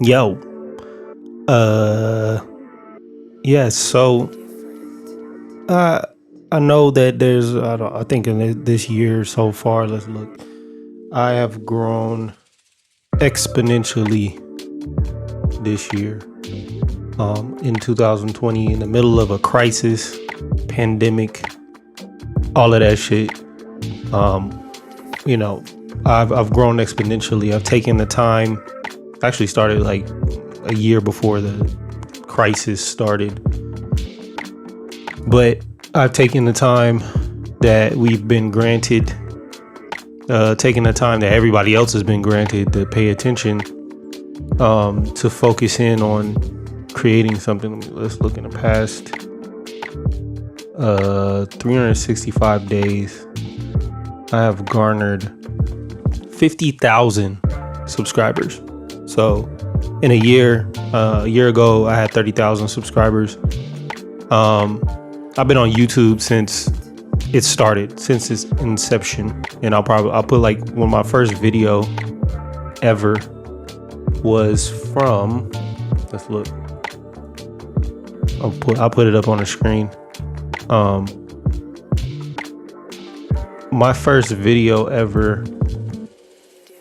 Yo, uh, yeah. So, uh, I know that there's. I think in this year so far, let's look. I have grown exponentially this year. In 2020, in the middle of a crisis, pandemic, all of that shit. Um, you know, I've grown exponentially. I've taken the time. Actually, started like a year before the crisis started. But I've taken the time that we've been granted, taking the time that everybody else has been granted to pay attention, to focus in on creating something. Let's look in the past 365 days. I have garnered 50,000 subscribers. So in a year ago, I had 30,000 subscribers. I've been on YouTube since it started, since its inception, and I'll put like one of my first video ever was from. Let's look. I'll put it up on the screen. My first video ever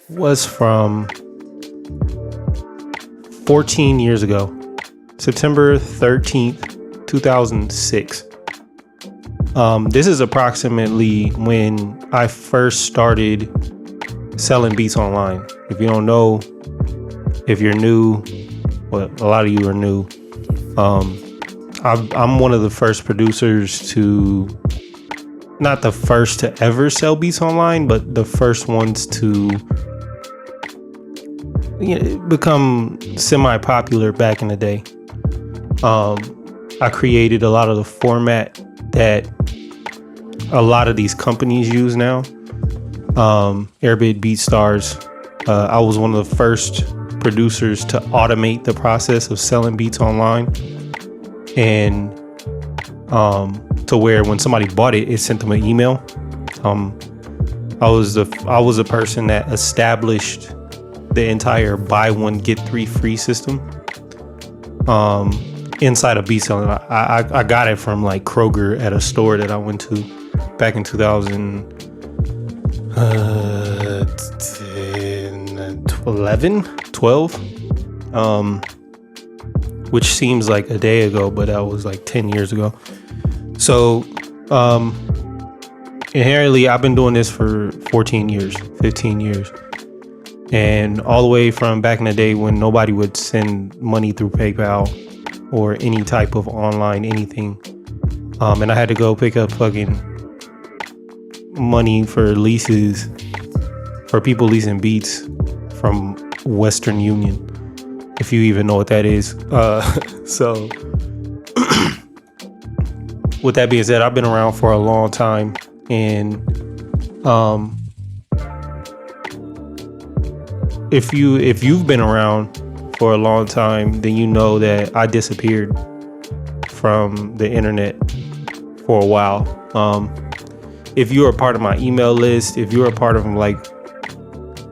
was from 14 years ago, September 13th, 2006. This is approximately when I first started selling beats online. If you don't know, if you're new, well, a lot of you are new. I'm one of the first producers to, not the first to ever sell beats online, but the first ones to become semi-popular back in the day. I created a lot of the format that a lot of these companies use now. Airbit, BeatStars. I was one of the first producers to automate the process of selling beats online, and to where when somebody bought it, it sent them an email. I was the person that established the entire buy one get three free system inside of beat selling. I got it from like Kroger at a store that I went to back in 12, which seems like a day ago, but that was like 10 years ago. So inherently, I've been doing this for 14 years, 15 years. And all the way from back in the day when nobody would send money through PayPal or any type of online anything. And I had to go pick up fucking money for leases, for people leasing beats from Western Union, if you even know what that is. So with that being said, I've been around for a long time, and if you've been around for a long time, then you know that I disappeared from the internet for a while. If you're a part of my email list, if you're a part of like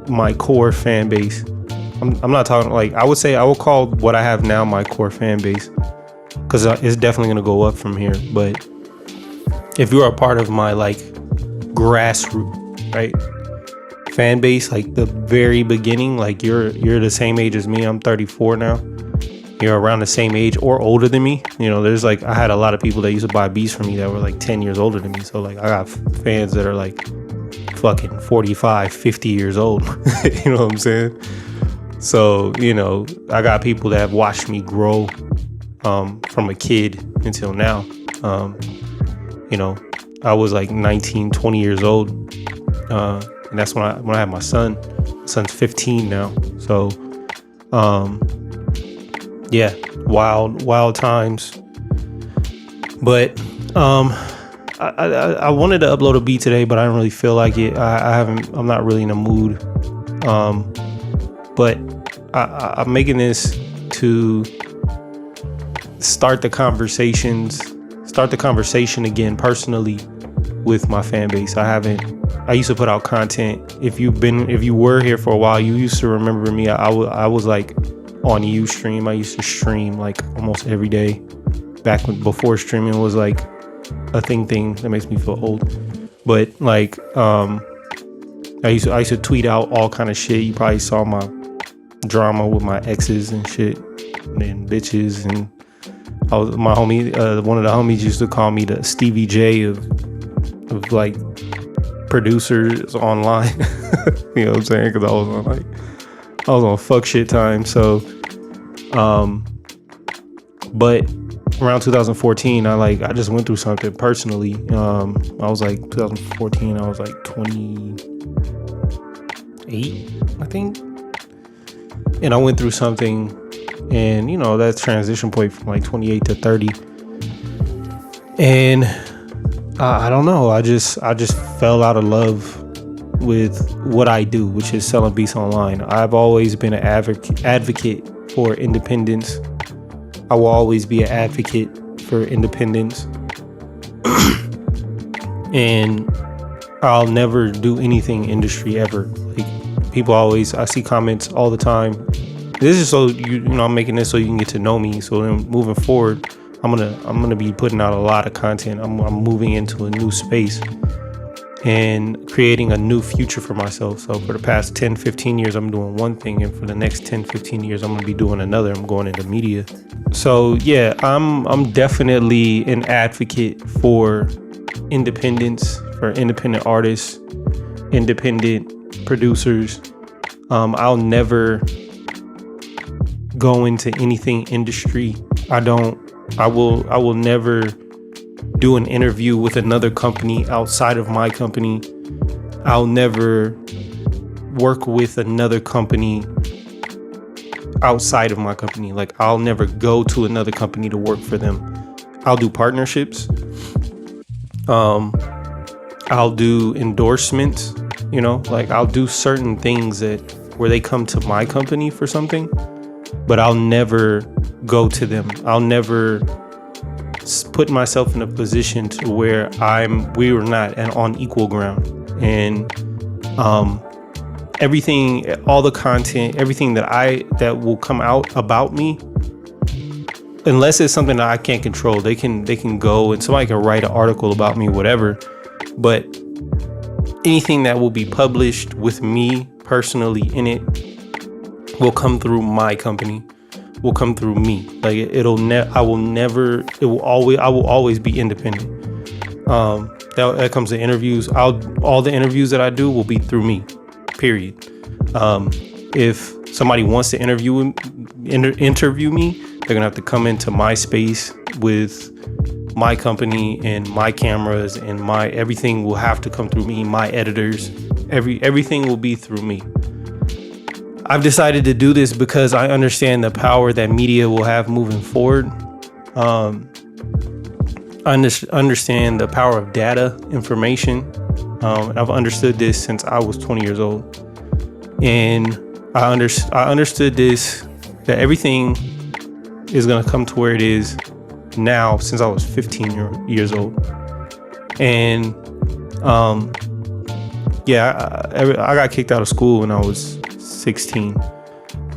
my core fan base, I'm not talking like, I would say I will call what I have now my core fan base, because it's definitely gonna go up from here. But if you're a part of my like grassroots, right, fan base, like the very beginning, like you're the same age as me. I'm 34 now. You're around the same age or older than me. You know, there's like, I had a lot of people that used to buy beats from me that were like 10 years older than me. So like I got fans that are like fucking 45, 50 years old. You know what I'm saying? So, you know, I got people that have watched me grow from a kid until now. You know, I was like 19, 20 years old. And that's when I had my son. My son's 15 now. So, yeah, wild times. But I wanted to upload a beat today, but I didn't really feel like it. I'm not really in a mood. But I'm making this to start the conversation again personally with my fan base. I haven't I used to put out content. If you were here for a while, you used to remember me. I was like on Ustream. I used to stream like almost every day back before streaming was like a thing. That makes me feel old. But like I used to tweet out all kind of shit. You probably saw my drama with my exes and shit and bitches, and my homie, one of the homies used to call me the Stevie J of like producers online. You know what I'm saying? Because I was on fuck shit time. So but around 2014, I just went through something personally. I was like 2014, I was like 28, I think, and I went through something, and you know, that transition point from like 28 to 30, and I don't know, I just fell out of love with what I do, which is selling beats online. I've always been an advocate for independence. I will always be an advocate for independence. And I'll never do anything industry ever. Like, people always, I see comments all the time. This is so you know, I'm making this so you can get to know me. So then moving forward, I'm gonna be putting out a lot of content. I'm moving into a new space and creating a new future for myself. So for the past 10, 15 years, I'm doing one thing, and for the next 10, 15 years, I'm gonna be doing another. I'm going into media. So yeah, I'm definitely an advocate for independence, for independent artists, independent producers. I'll never go into anything industry. I will never do an interview with another company outside of my company. I'll never work with another company outside of my company. Like, I'll never go to another company to work for them. I'll do partnerships. I'll do endorsements, you know, like I'll do certain things where they come to my company for something, but I'll never go to them. I'll never put myself in a position to where we were not on equal ground. And everything, all the content, everything that will come out about me, unless it's something that I can't control, they can go and somebody can write an article about me, whatever. But anything that will be published with me personally in it will come through my company, will come through me. Like, I will always be independent. That comes to interviews. All the interviews that I do will be through me, period. If somebody wants to interview me, they're gonna have to come into my space with my company and my cameras, and everything will have to come through me, my editors, everything will be through me. I've decided to do this because I understand the power that media will have moving forward. I understand the power of data, information. I've understood this since I was 20 years old. And I understood this, that everything is going to come to where it is now since I was 15 years old. And I got kicked out of school when I was 16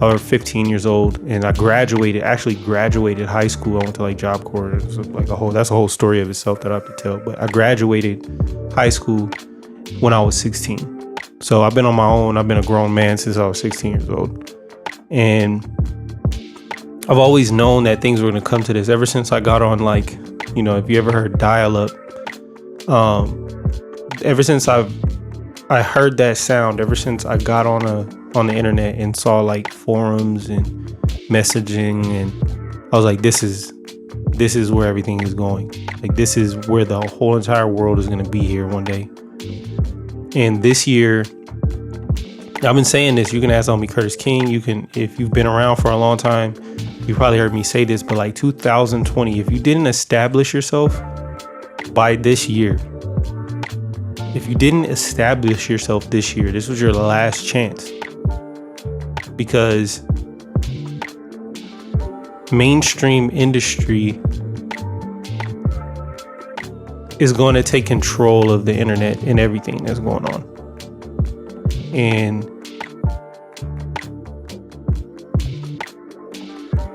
or 15 years old, and I graduated high school. I went to like Job Corps. It was like that's a whole story of itself that I have to tell. But I graduated high school when I was 16. So I've been on my own. I've been a grown man since I was 16 years old. And I've always known that things were going to come to this ever since I got on, like, you know, if you ever heard dial-up, ever since I heard that sound, ever since I got on the internet and saw like forums and messaging, and I was like, this is where everything is going. Like, this is where the whole entire world is going to be here one day. And this year, I've been saying this, you can ask Homie Curtis King, if you've been around for a long time, you probably heard me say this, but like 2020, if you didn't establish yourself by this year, if you didn't establish yourself this year, this was your last chance. Because mainstream industry is going to take control of the internet and everything that's going on.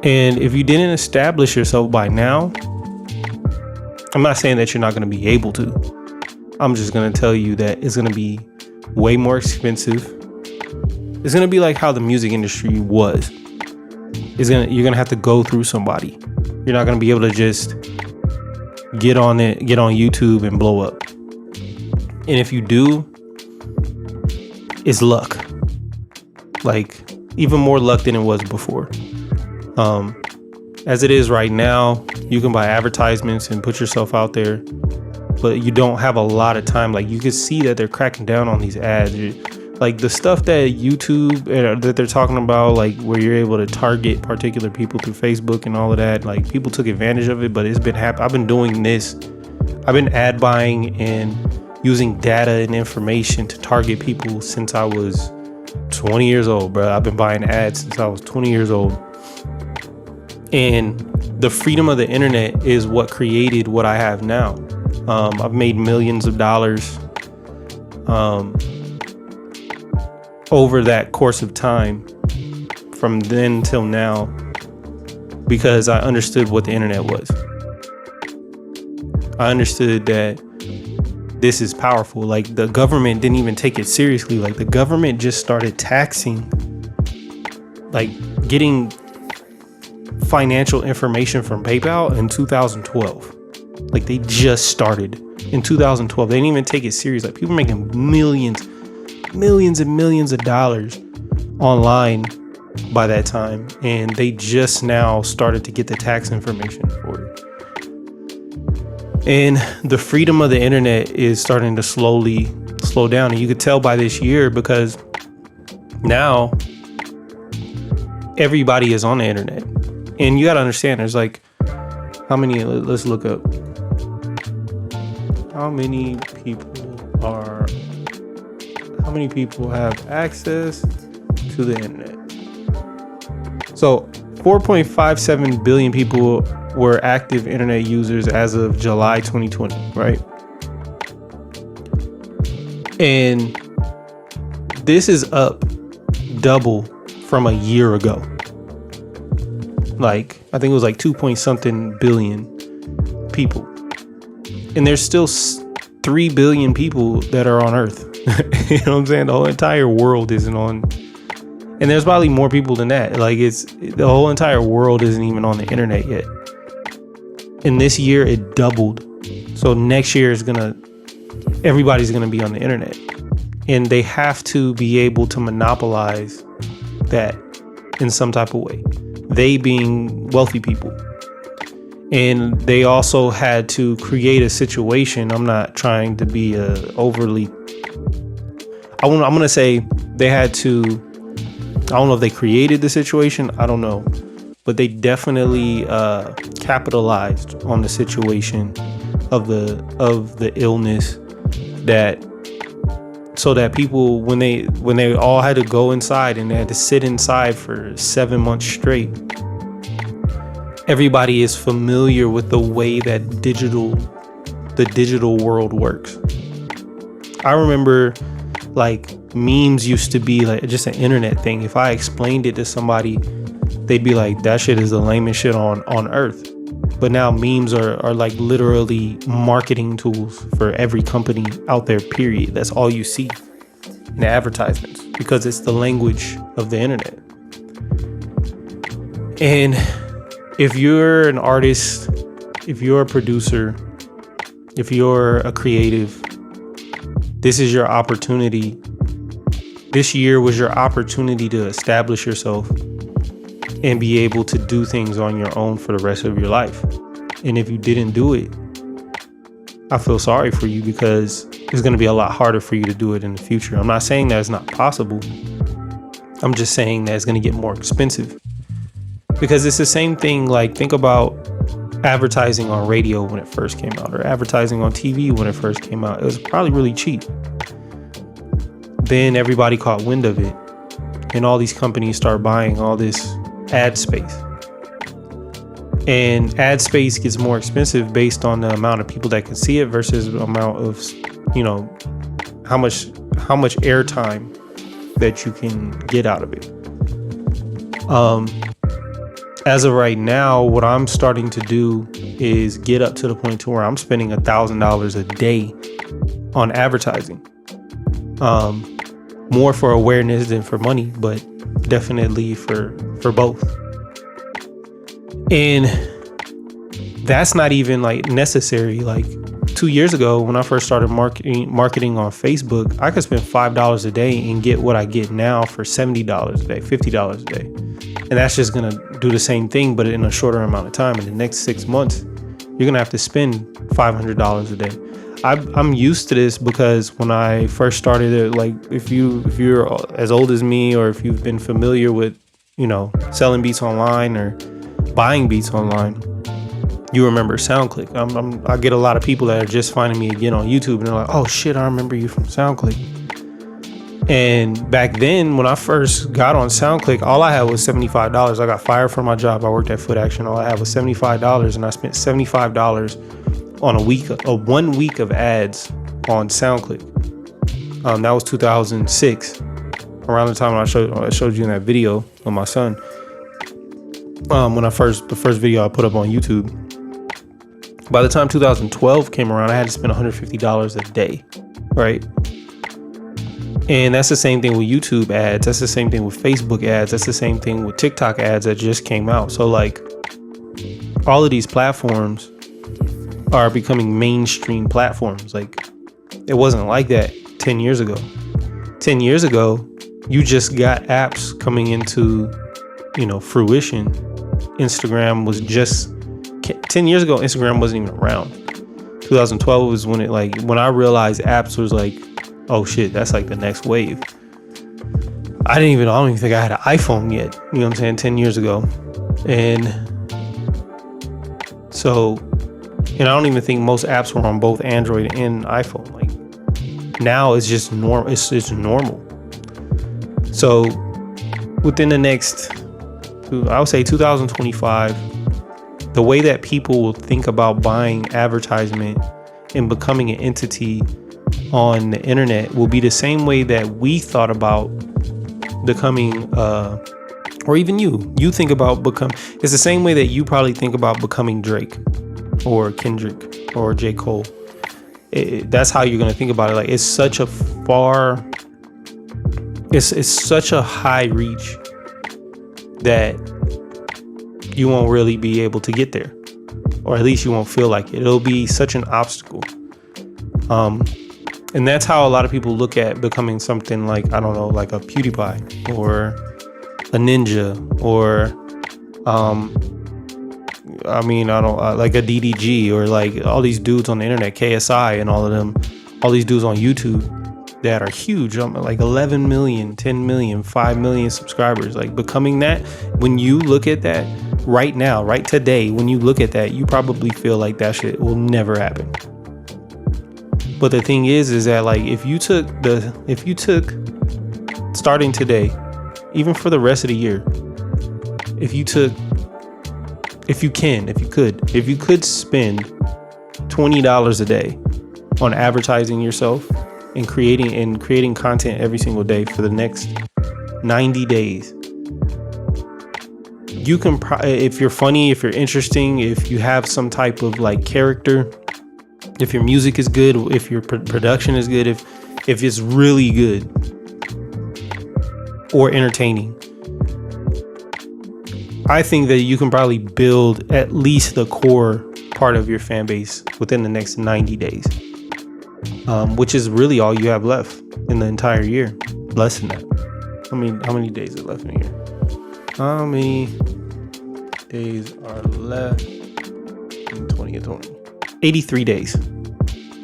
And if you didn't establish yourself by now, I'm not saying that you're not going to be able to. I'm just going to tell you that it's going to be way more expensive. It's going to be like how the music industry was. You're going to have to go through somebody. You're not going to be able to just get on YouTube and blow up. And if you do, it's luck. Like even more luck than it was before. As it is right now, you can buy advertisements and put yourself out there, but you don't have a lot of time. Like you can see that they're cracking down on these ads. Like the stuff that YouTube that they're talking about, like where you're able to target particular people through Facebook and all of that. Like people took advantage of it, but it's been I've been doing this. I've been ad buying and using data and information to target people since I was 20 years old, bro. I've been buying ads since I was 20 years old. And the freedom of the internet is what created what I have now. I've made millions of dollars over that course of time from then till now because I understood what the internet was. I understood that this is powerful. Like the government didn't even take it seriously. Like the government just started taxing, like getting financial information from PayPal in 2012. Like they just started in 2012. They didn't even take it serious. Like people making millions and millions of dollars online by that time, and they just now started to get the tax information for it. And the freedom of the internet is starting to slowly slow down, and you could tell by this year because now everybody is on the internet. And you got to understand, there's like, how many, let's look up. How many people have access to the internet? So 4.57 billion people were active internet users as of July 2020, right? And this is up double from a year ago. Like, I think it was like 2 point something billion people. And there's still 3 billion people that are on Earth. You know what I'm saying? The whole entire world isn't on. And there's probably more people than that. Like the whole entire world isn't even on the internet yet. And this year it doubled. So next year everybody's gonna be on the internet. And they have to be able to monopolize that in some type of way. They being wealthy people. And they also had to create a situation. I'm not trying to be overly. I'm going to say they had to. I don't know if they created the situation. I don't know. But they definitely capitalized on the situation of the illness, that so that people when they all had to go inside and they had to sit inside for 7 months straight, everybody is familiar with the way that the digital world works. I remember like memes used to be like just an internet thing. If I explained it to somebody, they'd be like, that shit is the lamest shit on earth. But now memes are like literally marketing tools for every company out there, period. That's all you see in the advertisements because it's the language of the internet. And if you're an artist, if you're a producer, if you're a creative, this is your opportunity. This year was your opportunity to establish yourself and be able to do things on your own for the rest of your life. And if you didn't do it, I feel sorry for you because it's going to be a lot harder for you to do it in the future. I'm not saying that it's not possible. I'm just saying that it's going to get more expensive. Because it's the same thing, like think about advertising on radio when it first came out, or advertising on TV when it first came out. It was probably really cheap. Then everybody caught wind of it, and all these companies start buying all this ad space. And ad space gets more expensive based on the amount of people that can see it versus the amount of, how much airtime that you can get out of it. As of right now, what I'm starting to do is get up to the point to where I'm spending $1,000 a day on advertising. More for awareness than for money, but definitely for both. And that's not even like necessary. Like 2 years ago, when I first started marketing on Facebook, I could spend $5 a day and get what I get now for $70 a day, $50 a day. And that's just going to do the same thing, but in a shorter amount of time. In the next 6 months, you're going to have to spend $500 a day. I'm used to this because when I first started it, like if you're as old as me, or if you've been familiar with, selling beats online or buying beats online, you remember SoundClick. I get a lot of people that are just finding me again on YouTube, and they're like, "Oh shit, I remember you from SoundClick." And back then, when I first got on SoundClick, all I had was $75. I got fired from my job. I worked at Foot Action. All I had was $75, and I spent $75 on a 1 week of ads on SoundClick. That was 2006, around the time I showed you in that video of my son. When the first video I put up on YouTube. By the time 2012 came around, I had to spend $150 a day, right? And that's the same thing with YouTube ads. That's the same thing with Facebook ads. That's the same thing with TikTok ads that just came out. So like, all of these platforms are becoming mainstream platforms. Like, it wasn't like that 10 years ago. 10 years ago, you just got apps coming into, fruition. Instagram was just 10 years ago. Instagram wasn't even around. 2012 was when when I realized apps was like, oh shit, that's like the next wave. I don't even think I had an iPhone yet. You know what I'm saying? 10 years ago. And so, I don't even think most apps were on both Android and iPhone. Like, now it's just normal. It's normal. So within the next, I would say 2025, the way that people will think about buying advertisement and becoming an entity on the internet will be the same way that we thought about becoming, or even you think about it's the same way that you probably think about becoming Drake or Kendrick or J. Cole. That's how you're going to think about it. Like, it's such a it's such a high reach that you won't really be able to get there, or at least you won't feel like it. It'll be such an obstacle. And that's how a lot of people look at becoming something like, I don't know, like a PewDiePie or a Ninja, or like a DDG, or like all these dudes on the internet, KSI and all of them, all these dudes on YouTube that are huge, like 11 million, 10 million, 5 million subscribers. Like, becoming that, when you look at that right now, right today, when you look at that, you probably feel like that shit will never happen. But the thing is that like, if you took starting today, even for the rest of the year, if you could spend $20 a day on advertising yourself and creating content every single day for the next 90 days, you can, if you're funny, if you're interesting, if you have some type of like character, if your music is good, if your production is good, if it's really good or entertaining, I think that you can probably build at least the core part of your fan base within the next 90 days, which is really all you have left in the entire year. Less than that. How many days are left in a year? How many days are left in 2020? 83 days.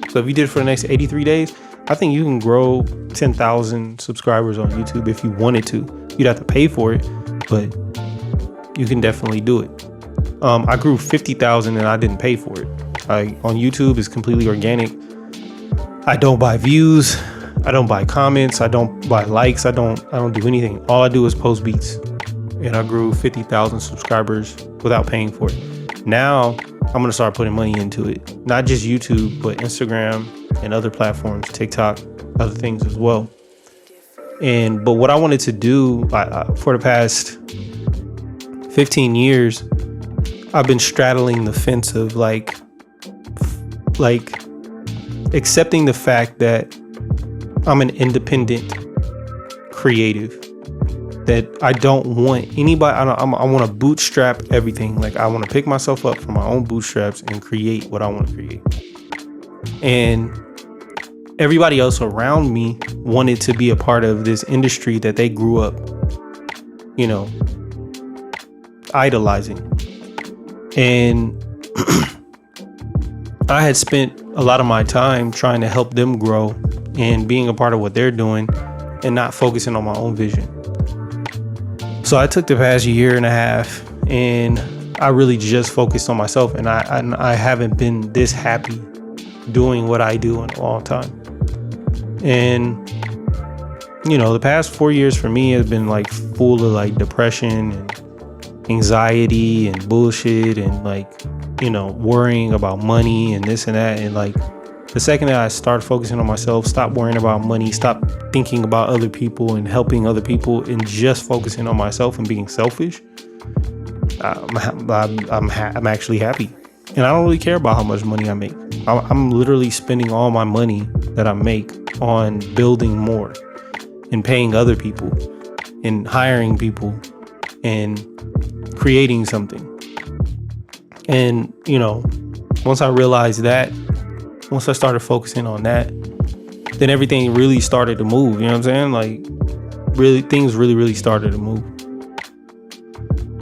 So if you did it for the next 83 days, I think you can grow 10,000 subscribers on YouTube if you wanted to. You'd have to pay for it, but you can definitely do it. I grew 50,000 and I didn't pay for it. On YouTube, it's completely organic. I don't buy views. I don't buy comments. I don't buy likes. I don't do anything. All I do is post beats. And I grew 50,000 subscribers without paying for it. Now I'm gonna start putting money into it. Not just YouTube, but Instagram and other platforms, TikTok, other things as well. But what I wanted to do for the past 15 years, I've been straddling the fence of like accepting the fact that I'm an independent creative, that I don't want anybody. I want to bootstrap everything. Like, I want to pick myself up from my own bootstraps and create what I want to create. And everybody else around me wanted to be a part of this industry that they grew up, idolizing. And I had spent a lot of my time trying to help them grow and being a part of what they're doing and not focusing on my own vision. So I took the past year and a half and I really just focused on myself, and I haven't been this happy doing what I do in a long time. And the past 4 years for me has been like full of like depression and anxiety and bullshit and worrying about money and this and that. And like, the second that I start focusing on myself, stop worrying about money, stop thinking about other people and helping other people, and just focusing on myself and being selfish, I'm actually happy. And I don't really care about how much money I make. I'm literally spending all my money that I make on building more and paying other people and hiring people and creating something. And, once I realized that, once I started focusing on that, then everything really started to move. You know what I'm saying? Like, really, things really started to move.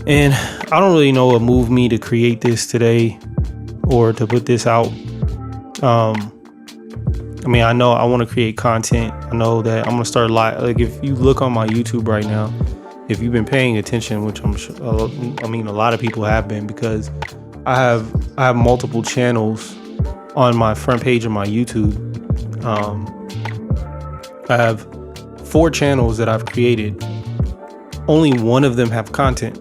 And I don't really know what moved me to create this today or to put this out. I know I want to create content. I know that I'm going to start live. Like, if you look on my YouTube right now, if you've been paying attention, which I'm sure, a lot of people have been, because I have multiple channels on my front page of my YouTube. I have 4 channels that I've created. Only one of them have content,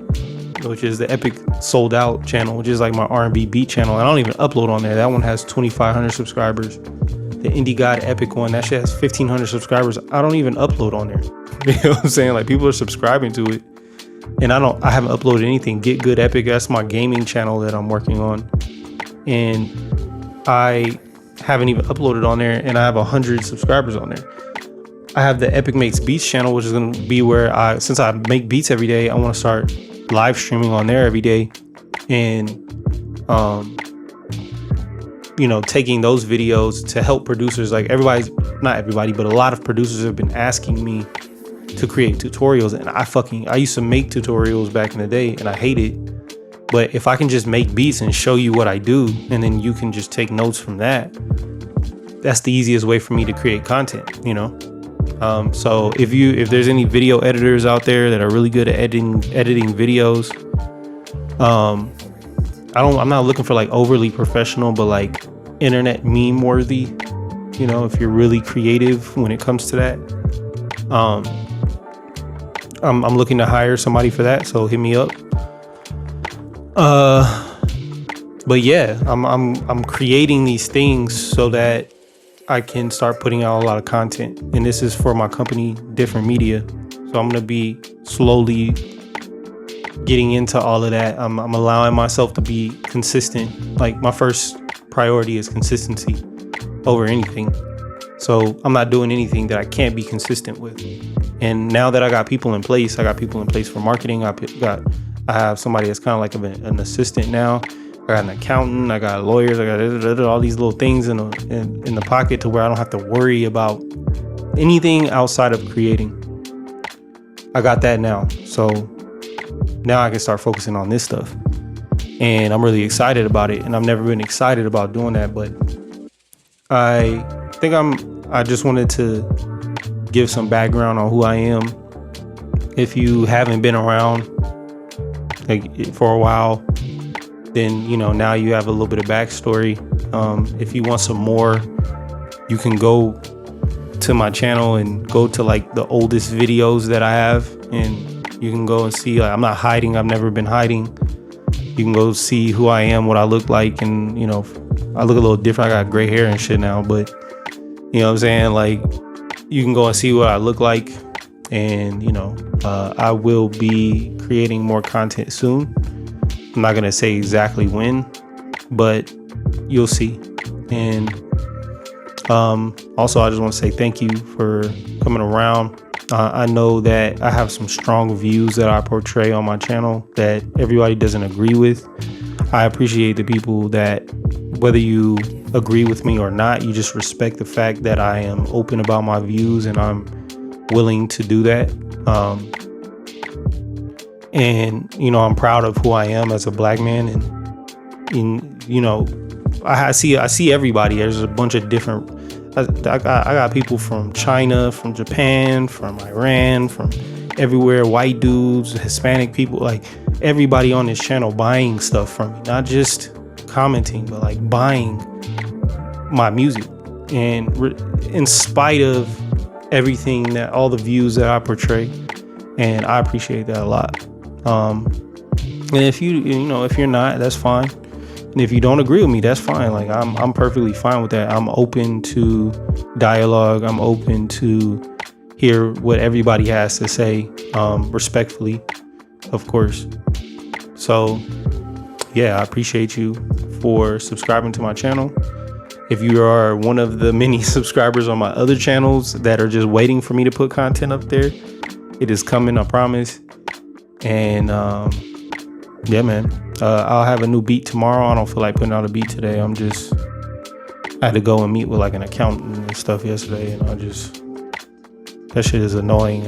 which is the Epik Sold Out channel, which is like my R&B beat channel. I don't even upload on there. That one has 2,500 subscribers. The Indie God Epik one, that shit has 1,500 subscribers. I don't even upload on there. You know what I'm saying? Like, people are subscribing to it, and I haven't uploaded anything. Get Good Epik, that's my gaming channel that I'm working on, and I haven't even uploaded on there, and I have 100 subscribers on there. I have the Epik Makes Beats channel, which is going to be where since I make beats every day, I want to start live streaming on there every day, and taking those videos to help producers. Like, not everybody, but a lot of producers have been asking me to create tutorials, and I used to make tutorials back in the day, and I hate it. But if I can just make beats and show you what I do, and then you can just take notes from that, that's the easiest way for me to create content, So if there's any video editors out there that are really good at editing videos, I'm not looking for like overly professional, but like internet meme worthy, if you're really creative when it comes to that. I'm looking to hire somebody for that, so hit me up. But yeah, I'm creating these things so that I can start putting out a lot of content, and this is for my company, Different Media. So I'm gonna be slowly getting into all of that. I'm allowing myself to be consistent. Like, my first priority is consistency over anything. So I'm not doing anything that I can't be consistent with. And now that I got people in place, for marketing. I have somebody that's kind of like an assistant now. I got an accountant, I got lawyers, I got all these little things in the pocket to where I don't have to worry about anything outside of creating. I got that now. So now I can start focusing on this stuff. And I'm really excited about it. And I've never been excited about doing that, but I think I just wanted to give some background on who I am. If you haven't been around for a while, then now you have a little bit of backstory. If you want some more, you can go to my channel and go to like the oldest videos that I have, and you can go and see. I'm not hiding. I've never been hiding. You can go see who I am, what I look like, and I look a little different. I got gray hair and shit now, but you know what I'm saying? Like, you can go and see what I look like, and I will be creating more content soon. I'm not gonna say exactly when, but you'll see. And also, I just want to say thank you for coming around. I know that I have some strong views that I portray on my channel that everybody doesn't agree with. I appreciate the people that, whether you agree with me or not, you just respect the fact that I am open about my views and I'm willing to do that. And I'm proud of who I am as a black man. And I see everybody. There's a bunch of different. I got people from China, from Japan, from Iran, from everywhere. White dudes, Hispanic people, like everybody on this channel buying stuff from me, not just commenting, but like buying my music. And in spite of everything, that all the views that I portray, and I appreciate that a lot. And if you're not, that's fine. And if you don't agree with me, that's fine. Like, I'm perfectly fine with that. I'm open to dialogue. I'm open to hear what everybody has to say, respectfully, of course. So, yeah, I appreciate you for subscribing to my channel. If you are one of the many subscribers on my other channels that are just waiting for me to put content up there, it is coming, I promise. And yeah, man. I'll have a new beat tomorrow. I don't feel like putting out a beat today. I had to go and meet with like an accountant and stuff yesterday, and that shit is annoying.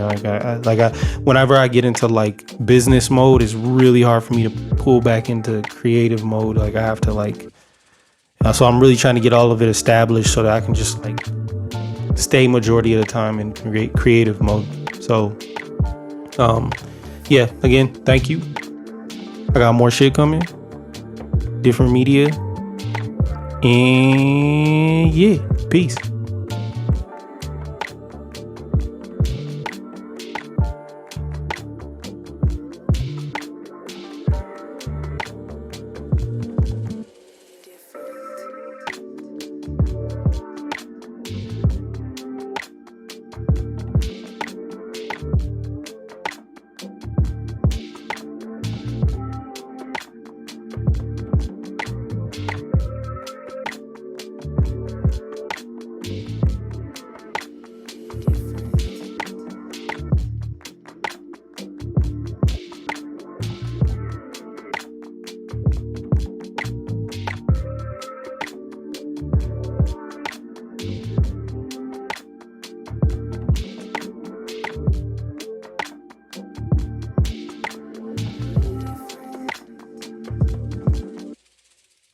Whenever I get into like business mode, it's really hard for me to pull back into creative mode. Like, I have to so I'm really trying to get all of it established so that I can just like stay majority of the time in creative mode. So, yeah, again, thank you. I got more shit coming, different media, and yeah, peace.